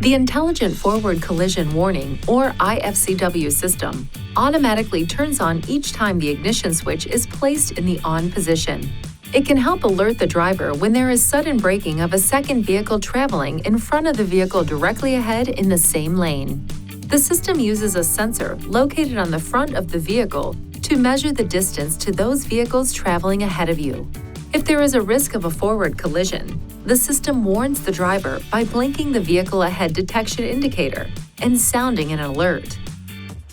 The Intelligent Forward Collision Warning, or I-FCW system, automatically turns on each time the ignition switch is placed in the on position. It can help alert the driver when there is sudden braking of a second vehicle traveling in front of the vehicle directly ahead in the same lane. The system uses a sensor located on the front of the vehicle to measure the distance to those vehicles traveling ahead of you. If there is a risk of a forward collision, the system warns the driver by blinking the vehicle ahead detection indicator and sounding an alert.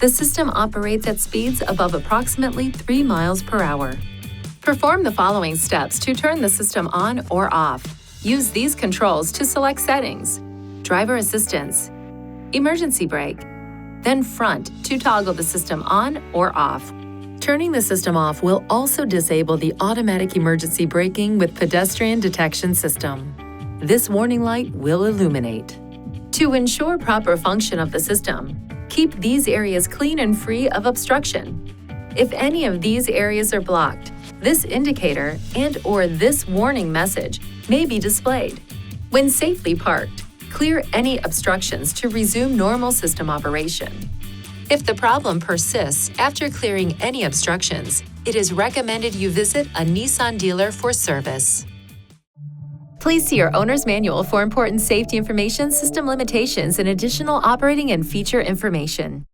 The system operates at speeds above approximately 3 miles per hour. Perform the following steps to turn the system on or off. Use these controls to select settings: driver assistance, emergency brake, then front to toggle the system on or off. Turning the system off will also disable the automatic emergency braking with pedestrian detection system. This warning light will illuminate. To ensure proper function of the system, keep these areas clean and free of obstruction. If any of these areas are blocked, this indicator and/or this warning message may be displayed. When safely parked, clear any obstructions to resume normal system operation. If the problem persists after clearing any obstructions, it is recommended you visit a Nissan dealer for service. Please see your owner's manual for important safety information, system limitations, and additional operating and feature information.